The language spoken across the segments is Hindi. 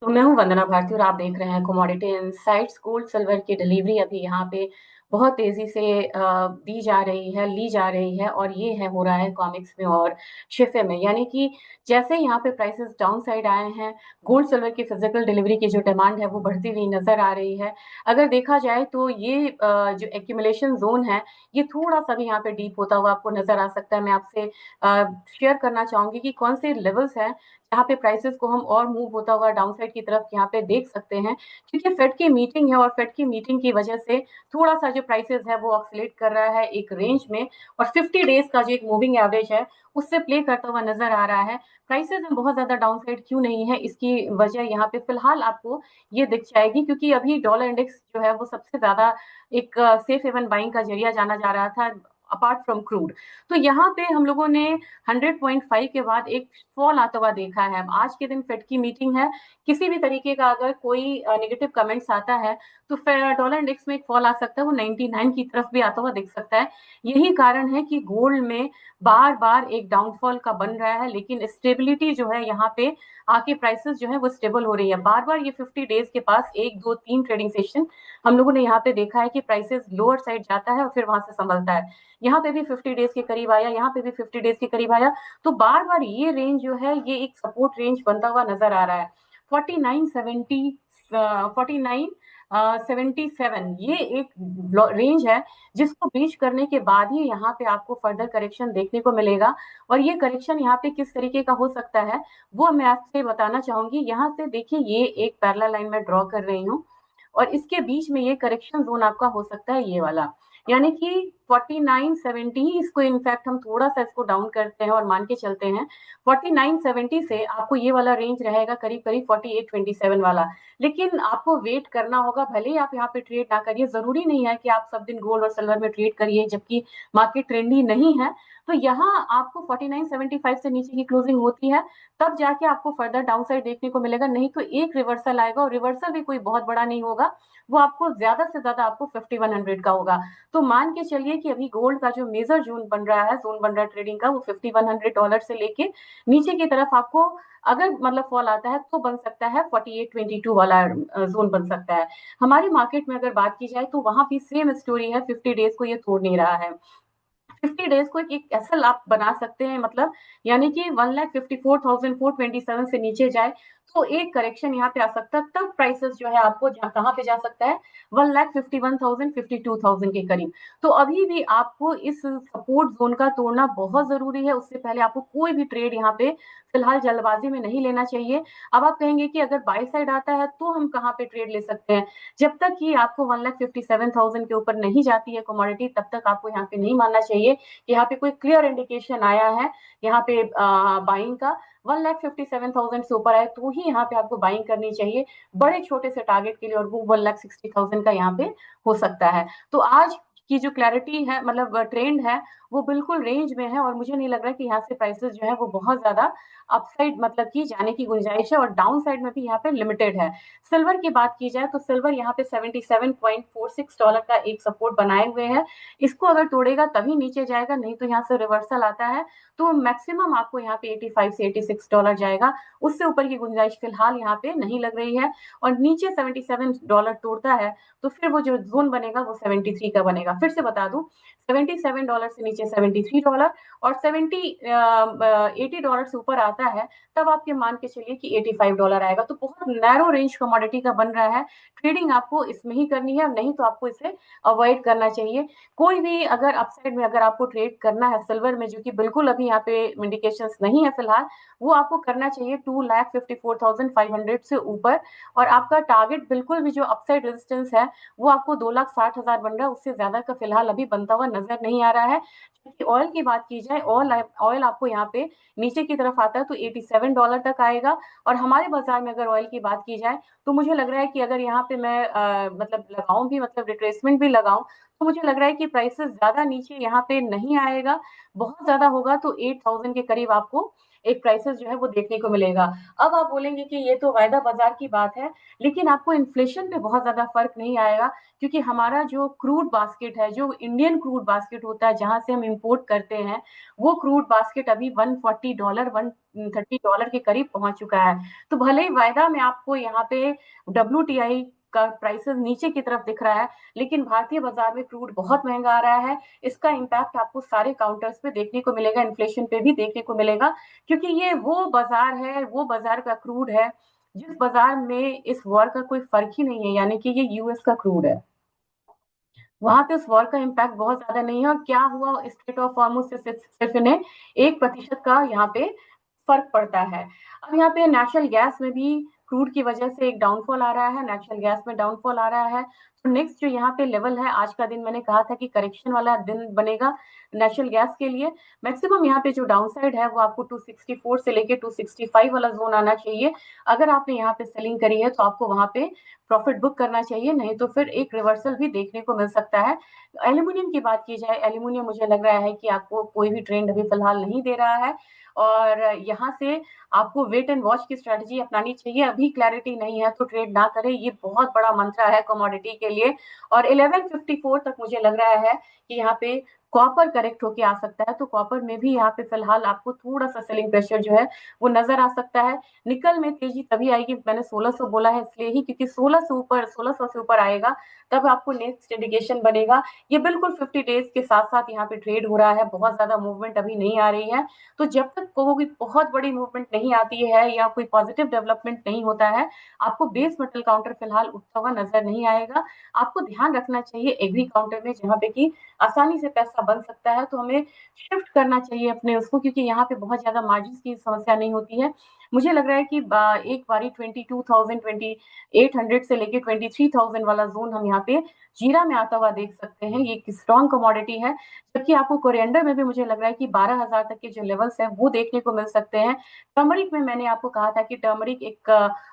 तो मैं हूँ वंदना भारती और आप देख रहे हैं कमोडिटी इनसाइट्स। गोल्ड सिल्वर की डिलीवरी अभी यहाँ पे बहुत तेजी से दी जा रही है, ली जा रही है, और ये है हो रहा है कॉमिक्स में और शिफे में। यानी कि जैसे यहाँ पे प्राइसेस डाउन साइड आए हैं, गोल्ड सिल्वर की फिजिकल डिलीवरी की जो डिमांड है वो बढ़ती हुई नजर आ रही है। अगर देखा जाए तो ये जो एक्यूमुलेशन जोन है, ये थोड़ा सा भी यहाँ पे डीप होता हुआ आपको नजर आ सकता है। मैं आपसे शेयर करना चाहूंगी कि कौन से लेवल्स हैं यहाँ पे प्राइसेस को हम और मूव होता हुआ डाउन साइड की तरफ यहाँ पे देख सकते हैं, क्योंकि फेड की मीटिंग है और फेड की मीटिंग की वजह से थोड़ा सा जो प्राइसेस है वो ऑक्सीलेट कर रहा है एक रेंज में, और 50 डेज का जो एक मूविंग एवरेज है उससे प्ले करता हुआ नजर आ रहा है। प्राइसेस में बहुत ज्यादा डाउन साइड क्यों नहीं है, इसकी वजह यहाँ पे फिलहाल आपको ये दिख जाएगी, क्योंकि अभी डॉलर इंडेक्स जो है वो सबसे ज्यादा एक सेफ हेवन बाइंग का जरिया जाना जा रहा था अपार्ट फ्रॉम क्रूड। तो यहाँ पे हम लोगों ने 100.5 के बाद एक फॉल आता हुआ देखा है। आज के दिन फेड की मीटिंग है, किसी भी तरीके का अगर कोई नेगेटिव कमेंट्स आता है तो डॉलर इंडेक्स में एक फॉल आ सकता है, वो 99 की तरफ भी आता हुआ दिख सकता है। यही कारण है कि गोल्ड में बार बार एक डाउनफॉल का बन रहा है, लेकिन स्टेबिलिटी जो है यहाँ पे आके प्राइसेस जो है वो स्टेबल हो रही है। बार बार ये 50 डेज के पास एक दो तीन ट्रेडिंग सेशन हम लोगों ने यहाँ पे देखा है कि प्राइसेस लोअर साइड जाता है और फिर वहां से संभलता है। यहाँ पे भी 50 डेज के करीब आया, यहाँ पे भी 50 डेज के करीब आया। तो बार बार ये रेंज जो है ये एक सपोर्ट रेंज बनता हुआ नजर आ रहा है। 4970, 4977, ये एक रेंज है जिसको ब्रीच करने के बाद ही यहाँ पे आपको फर्दर करेक्शन देखने को मिलेगा। और ये करेक्शन यहाँ पे किस तरीके का हो सकता है वो मैं आपसे बताना चाहूंगी। यहाँ से देखिए, ये एक पैरेलल लाइन में ड्रॉ कर रही हूँ और इसके बीच में ये करेक्शन जोन आपका हो सकता है ये वाला, यानी कि 4970 ही। इसको इनफैक्ट हम थोड़ा सा इसको डाउन करते हैं और मान के चलते हैं 4970 से आपको ये वाला रेंज रहेगा करीब करीब 4827 वाला। लेकिन आपको वेट करना होगा, भले ही आप यहाँ पे ट्रेड ना करिए, जरूरी नहीं है कि आप सब दिन गोल्ड और सिल्वर में ट्रेड करिए जबकि मार्केट ट्रेंडी नहीं है। तो यहाँ आपको 4975 से नीचे की क्लोजिंग होती है तब जाके आपको फर्दर डाउन साइड देखने को मिलेगा, नहीं तो एक रिवर्सल आएगा, और रिवर्सल भी कोई बहुत बड़ा नहीं होगा, वो आपको ज्यादा से ज्यादा आपको 5100 का होगा। तो मान के चलिए कि अभी गोल्ड का जो मेजर जोन बन रहा है ट्रेडिंग का, वो $5100 से लेके नीचे की तरफ आपको अगर मतलब फॉल आता है तो बन सकता है 4822 वाला जोन बन सकता है। हमारी मार्केट में अगर बात की जाए तो वहां भी सेम स्टोरी है, 50 डेज को ये तोड़ नहीं रहा है। 50 डेज को एक एसएल आप बना सकते हैं, मतलब यानी कि 1,54,427 से नीचे जाए तो एक करेक्शन यहाँ पे आ सकता है, तब प्राइसेस जो है आपको कहाँ पे जा सकता है, 1,51,000 52,000 के करीब। तो अभी भी आपको इस सपोर्ट जोन का तोड़ना बहुत जरूरी है, उससे पहले आपको कोई भी ट्रेड यहाँ पे फिलहाल जल्दबाजी में नहीं लेना चाहिए। अब आप कहेंगे कि अगर बाई साइड आता है तो हम कहाँ पे ट्रेड ले सकते हैं, जब तक कि आपको 1,57,000 के ऊपर नहीं जाती है कमोडिटी तब तक आपको यहाँ पे नहीं मानना चाहिए कि यहाँ पे कोई क्लियर इंडिकेशन आया है यहाँ पे बाइंग का। 1,57,000 से ऊपर आए तो ही यहाँ पे आपको बाइंग करनी चाहिए बड़े छोटे से टारगेट के लिए, और वो 1,60,000 का यहाँ पे हो सकता है। तो आज की जो क्लैरिटी है, मतलब ट्रेंड है, वो बिल्कुल रेंज में है, और मुझे नहीं लग रहा कि यहाँ से प्राइसेस जो है वो बहुत ज्यादा अपसाइड मतलब की जाने की गुंजाइश है, और डाउन साइड में भी यहाँ पे लिमिटेड है। सिल्वर की बात की जाए तो सिल्वर यहाँ पे $77.46 का एक सपोर्ट बनाए हुए है, इसको अगर तोड़ेगा तभी नीचे जाएगा, नहीं तो यहाँ से रिवर्सल आता है तो मैक्सिमम आपको यहाँ पे 85 से $86 जाएगा, उससे ऊपर की गुंजाइश फिलहाल यहाँ पे नहीं लग रही है। और नीचे $77 तोड़ता है तो फिर वो जो जोन बनेगा वो 73 का बनेगा। फिर से बता दूं, $77 से नीचे $73, और 80 डॉलर से ऊपर आता है तब आप ये मान के चलिए कि $85 आएगा। तो बहुत नैरो रेंज कमोडिटी का बन रहा है, ट्रेडिंग आपको इसमें ही करनी है, नहीं तो आपको इसे अवॉइड करना चाहिए। कोई भी अगर अपसाइड में अगर आपको ट्रेड करना है सिल्वर में, जो कि बिल्कुल अभी यहाँ पे इंडिकेशंस नहीं है फिलहाल, वो आपको करना चाहिए 2,54,500 से ऊपर। और आपका टारगेट बिल्कुल भी जो अपसाइड रेजिस्टेंस है वो आपको 2,60,000 बन रहा है, उससे ज्यादा का फिलहाल अभी बनता हुआ नजर नहीं आ रहा है। ऑयल की बात की जाए, ऑयल ऑयल आपको यहाँ पे नीचे की तरफ आता है तो $87 तक आएगा। और हमारे बाजार में अगर ऑयल की बात की जाए तो मुझे लग रहा है कि अगर यहाँ पे मैं मतलब लगाऊं भी, मतलब रिट्रेसमेंट भी लगाऊं, तो मुझे लग रहा है कि प्राइसेस ज्यादा नीचे यहाँ पे नहीं आएगा। बहुत ज्यादा होगा तो 8,000 के करीब आपको एक प्राइसेस जो है वो देखने को मिलेगा। अब आप बोलेंगे कि ये तो वायदा बाजार की बात है, लेकिन आपको इन्फ्लेशन पे बहुत ज्यादा फर्क नहीं आएगा, क्योंकि हमारा जो क्रूड बास्केट है, जो इंडियन क्रूड बास्केट होता है जहां से हम इंपोर्ट करते हैं, वो क्रूड बास्केट अभी $140 $130 के करीब पहुंच चुका है। तो भले ही वायदा में आपको यहाँ पे WTI का प्राइसेस नीचे की तरफ दिख रहा है, लेकिन भारतीय बाजार में क्रूड बहुत महंगा आ रहा है। इसका इम्पैक्ट आपको सारे काउंटर्स पे देखने को मिलेगा, इन्फ्लेशन पे भी देखने को मिलेगा, क्योंकि ये वो बाजार है, वो बाजार का क्रूड है जिस बाजार में इस वॉर का कोई फर्क ही नहीं है, यानी कि ये यूएस का क्रूड है। वहां पे उस वॉर का इम्पैक्ट बहुत ज्यादा नहीं है। और क्या हुआ, स्ट्रेट ऑफ हॉर्मुज से सिर्फ इन्हें 1% का यहाँ पे फर्क पड़ता है। अब यहाँ पे नेचुरल गैस में भी क्रूड की वजह से एक डाउनफॉल आ रहा है, नेचुरल गैस में डाउनफॉल आ रहा है। तो नेक्स्ट जो यहाँ पे लेवल है, आज का दिन मैंने कहा था कि करेक्शन वाला दिन बनेगा नेचुरल गैस के लिए। मैक्सिमम यहाँ पे जो डाउन साइड है वो आपको 264 से लेके 265 वाला जोन आना चाहिए। अगर आपने यहाँ पे सेलिंग करी है तो आपको वहां पे प्रॉफिट बुक करना चाहिए, नहीं तो फिर एक रिवर्सल भी देखने को मिल सकता है। एल्यूमिनियम की बात की जाए, एल्यूमिनियम मुझे लग रहा है कि आपको कोई भी ट्रेंड अभी फिलहाल नहीं दे रहा है, और यहाँ से आपको वेट एंड वॉच की स्ट्रेटजी अपनानी चाहिए। अभी क्लैरिटी नहीं है तो ट्रेड ना करें, ये बहुत बड़ा मंत्रा है कमोडिटी के लिए। और 1154 तक मुझे लग रहा है कि यहाँ पे कॉपर करेक्ट होके आ सकता है, तो कॉपर में भी यहाँ पे फिलहाल आपको थोड़ा सा सेलिंग प्रेशर जो है वो नजर आ सकता है। निकल में तेजी तभी आएगी, मैंने 1600 बोला है इसलिए ही, क्योंकि 1600 से ऊपर आएगा तब आपको नेक्स्ट इंडिकेशन बनेगा। ये बिल्कुल 50 डेज के साथ साथ यहाँ पे ट्रेड हो रहा है, बहुत ज्यादा मूवमेंट अभी नहीं आ रही है। तो जब तक कोई बहुत बड़ी मूवमेंट नहीं आती है या कोई पॉजिटिव डेवलपमेंट नहीं होता है, आपको बेस मेटल काउंटर फिलहाल उठता हुआ नजर नहीं आएगा। आपको ध्यान रखना चाहिए एग्री काउंटर में, जहां पे कि आसानी से पैसा बन सकता है, तो हमें शिफ्ट करना चाहिए अपने उसको, क्योंकि यहाँ पे बहुत ज्यादा मार्जिन की समस्या नहीं होती है। मुझे लग रहा है कि एक बारी 22,000 2800 से लेके 23,000 वाला जोन हम यहाँ पे जीरा में आता हुआ देख सकते हैं। ये एक स्ट्रॉन्ग कमोडिटी है। जबकि आपको कोरिएंडर में भी मुझे लग रहा है कि 12,000 तक के जो लेवल्स हैं वो देखने को मिल सकते हैं। टर्मरिक में मैंने आपको कहा था कि टर्मरिक एक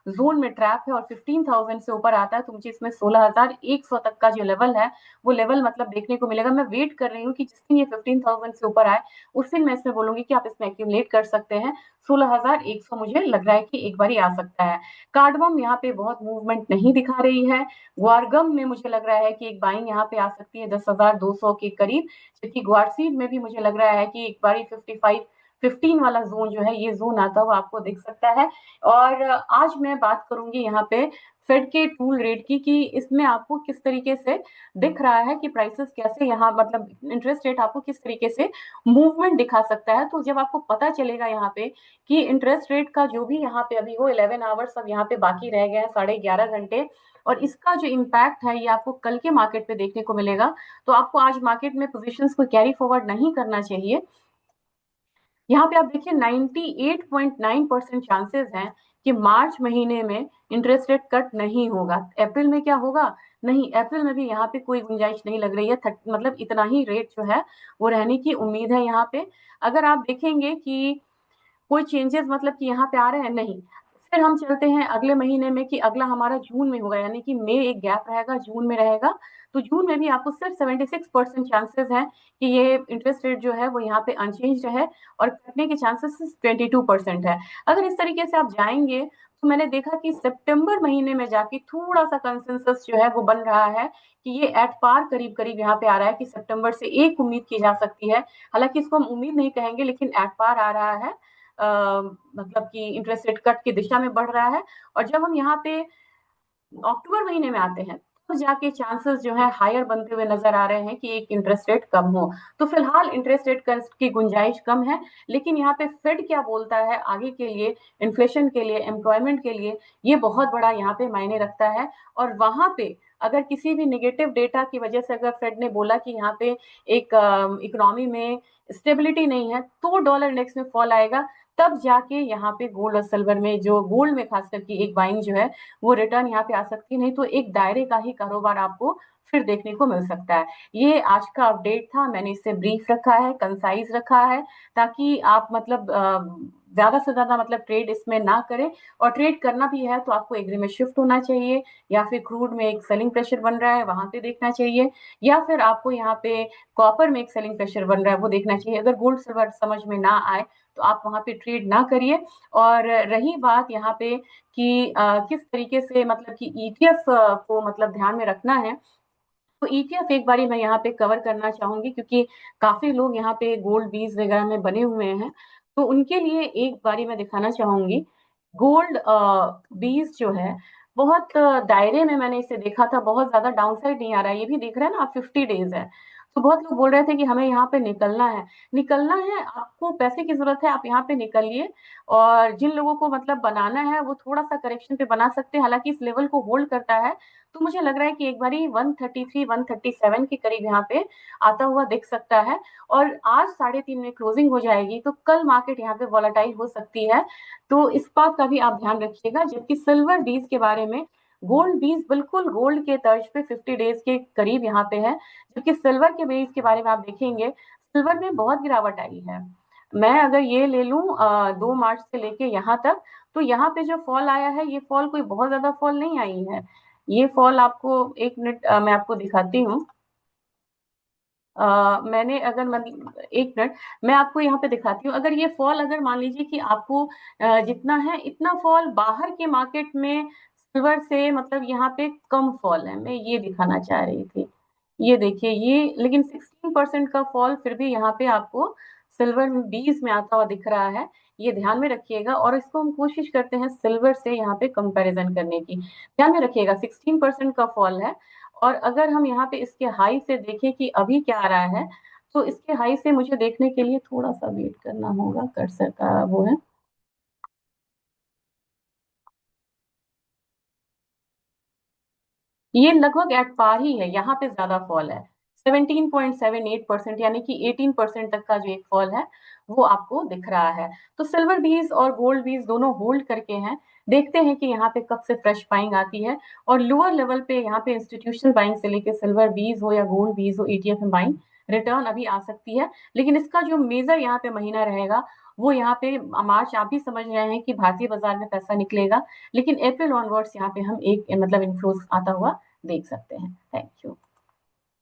जोन में ट्रैप है, और 15,000 से ऊपर आता है तो मुझे इसमें 16,100 तक का जो लेवल है वो लेवल मतलब देखने को मिलेगा। मैं वेट कर रही हूँ कि जिस दिन ये 15,000 से ऊपर आए उस दिन मैं इसमें बोलूंगी कि आप इसमें एक्यूमुलेट कर सकते हैं। 16,100 मुझे लग रहा है कि एक बार ही आ सकता है। कार्डमम यहाँ पे बहुत मूवमेंट नहीं दिखा रही है। ग्वारगम में मुझे लग रहा है कि एक बाइंग यहाँ पे आ सकती है 10,200 के करीब, जबकि ग्वारसीड में भी मुझे लग रहा है कि एक बारी 15 वाला जोन जो है ये जोन आता हुआ आपको दिख सकता है। और आज मैं बात करूंगी यहाँ पे फेड के टूल रेट की, कि इसमें आपको किस तरीके से दिख रहा है कि प्राइसेस कैसे यहाँ मतलब इंटरेस्ट रेट आपको किस तरीके से मूवमेंट दिखा सकता है। तो जब आपको पता चलेगा यहाँ पे कि इंटरेस्ट रेट का जो भी यहाँ पे अभी वो 11 आवर्स अब यहाँ पे बाकी रह गए हैं, 11.5 घंटे, और इसका जो इम्पैक्ट है ये आपको कल के मार्केट पे देखने को मिलेगा। तो आपको आज मार्केट में पोजीशंस को कैरी फॉरवर्ड नहीं करना चाहिए। यहाँ पे आप देखिए 98.9% चांसेस हैं कि मार्च महीने में इंटरेस्ट रेट कट नहीं होगा। अप्रैल में क्या होगा? नहीं, अप्रैल में भी यहाँ पे कोई गुंजाइश नहीं लग रही है। मतलब इतना ही रेट जो है वो रहने की उम्मीद है यहाँ पे। अगर आप देखेंगे कि कोई चेंजेस मतलब कि यहाँ पे आ रहे हैं, नहीं। फिर हम चलते हैं अगले महीने में कि अगला हमारा जून में होगा, यानी कि मई एक गैप रहेगा, जून में रहेगा। तो जून में भी आपको सिर्फ 76% चांसेस हैं कि ये इंटरेस्ट रेट जो है वो यहाँ पे अनचेंज रहे, और कटने के चांसेस 22% है। अगर इस तरीके से आप जाएंगे तो मैंने देखा कि सितंबर महीने में जाके थोड़ा सा कंसेंसस जो है वो बन रहा है कि ये एट पार करीब करीब यहाँ पे आ रहा है, कि सितंबर से एक उम्मीद की जा सकती है। हालांकि इसको हम उम्मीद नहीं कहेंगे, लेकिन एट पार आ रहा है, मतलब कि इंटरेस्ट रेट कट की दिशा में बढ़ रहा है। और जब हम यहाँ पे अक्टूबर महीने में आते हैं तो जाके चांसेस जो है हायर बनते हुए नजर आ रहे हैं कि एक इंटरेस्ट रेट कम हो। तो फिलहाल इंटरेस्ट रेट की गुंजाइश कम है, लेकिन यहाँ पे फेड क्या बोलता है आगे के लिए, इन्फ्लेशन के लिए, एम्प्लॉयमेंट के लिए, ये बहुत बड़ा यहाँ पे मायने रखता है। और वहां पे अगर किसी भी निगेटिव डेटा की वजह से अगर फेड ने बोला कि यहाँ पे एक इकोनॉमी में स्टेबिलिटी नहीं है, तो डॉलर इंडेक्स में फॉल आएगा। तब जाके यहाँ पे गोल्ड और सिल्वर में, जो गोल्ड में खास करके एक बाइंग जो है वो रिटर्न यहाँ पे आ सकती है। नहीं तो एक दायरे का ही कारोबार आपको फिर देखने को मिल सकता है। ये आज का अपडेट था, मैंने इसे ब्रीफ रखा है, कंसाइज रखा है, ताकि आप मतलब ज्यादा से ज्यादा मतलब ट्रेड इसमें ना करें। और ट्रेड करना भी है तो आपको एग्री में शिफ्ट होना चाहिए, या फिर क्रूड में एक सेलिंग प्रेशर बन रहा है वहां पे देखना चाहिए, या फिर आपको यहाँ पे कॉपर में एक सेलिंग प्रेशर बन रहा है वो देखना चाहिए। अगर गोल्ड सिल्वर समझ में ना आए तो आप वहां पे ट्रेड ना करिए। और रही बात यहाँ पे कि किस तरीके से मतलब कि ईटीएफ को मतलब ध्यान में रखना है, तो ईटीएफ एक बारी मैं यहाँ पे कवर करना चाहूंगी, क्योंकि काफी लोग यहाँ पे गोल्ड बीज वगैरह में बने हुए हैं, तो उनके लिए एक बारी मैं दिखाना चाहूंगी। गोल्ड बीज जो है बहुत दायरे में मैंने इसे देखा था, बहुत ज्यादा डाउनसाइड नहीं आ रहा है। ये भी देख रहे हैं ना आप, 50 डेज है। तो बहुत लोग बोल रहे थे कि हमें यहाँ पे निकलना है। निकलना है, आपको पैसे की जरूरत है, आप यहाँ पे निकलिए। और जिन लोगों को मतलब बनाना है वो थोड़ा सा करेक्शन पे बना सकते हैं, हालांकि इस लेवल को होल्ड करता है। तो मुझे लग रहा है कि एक बारी 133 137 के करीब यहाँ पे आता हुआ दिख सकता है। और आज 3:30 में क्लोजिंग हो जाएगी, तो कल मार्केट यहाँ पे वॉलेटाइल हो सकती है। तो इस बात का भी आप ध्यान रखिएगा। जबकि सिल्वर बीज के बारे में, गोल्ड बीज बिल्कुल गोल्ड के तर्ज पे 50 डेज के करीब यहाँ पे है, जबकि सिल्वर के बीज के बारे में आप देखेंगे सिल्वर में बहुत गिरावट आई है। मैं अगर ये ले लूं 2 मार्च से लेके यहाँ तक, तो यहाँ पे जो फॉल आया है ये फॉल कोई बहुत ज्यादा फॉल नहीं आई है। ये फॉल आपको, 1 मिनट मैं आपको दिखाती हूँ। मैंने अगर एक मिनट मैं आपको यहाँ पे दिखाती हूँ। अगर ये फॉल, अगर मान लीजिए कि आपको जितना है इतना फॉल बाहर के मार्केट में सिल्वर से मतलब यहाँ पे कम फॉल है, मैं ये दिखाना चाह रही थी। ये देखिए, ये लेकिन 16% का फॉल फिर भी यहाँ पे आपको सिल्वर में 20 में आता हुआ दिख रहा है। ये ध्यान में रखिएगा, और इसको हम कोशिश करते हैं सिल्वर से यहाँ पे कंपैरिजन करने की। ध्यान में रखिएगा 16% का फॉल है। और अगर हम यहाँ पे इसके हाई से देखें कि अभी क्या आ रहा है, तो इसके हाई से मुझे देखने के लिए थोड़ा सा वेट करना होगा, कर्सर का वो है। ये लगभग एट पार ही है, यहाँ पे ज्यादा फॉल है। 17.78%, यानी कि 18% तक का जो एक फॉल है वो आपको दिख रहा है। तो सिल्वर बीज और गोल्ड बीज दोनों होल्ड करके हैं। देखते हैं कि यहाँ पे कब से फ्रेश बाइंग आती है। और लोअर लेवल पे यहाँ पे इंस्टीट्यूशनल बाइंग से लेके सिल्वर बीज हो या गोल्ड बीज हो, ईटीएफ में बाइंग रिटर्न अभी आ सकती है। लेकिन इसका जो मेजर यहाँ पे महीना रहेगा वो यहाँ पे मार्च। आप भी समझ रहे हैं कि भारतीय बाजार में पैसा निकलेगा, लेकिन अप्रैल ऑनवर्ड्स यहाँ पे हम एक मतलब इन्फ्लोज आता हुआ देख सकते हैं। Thank you.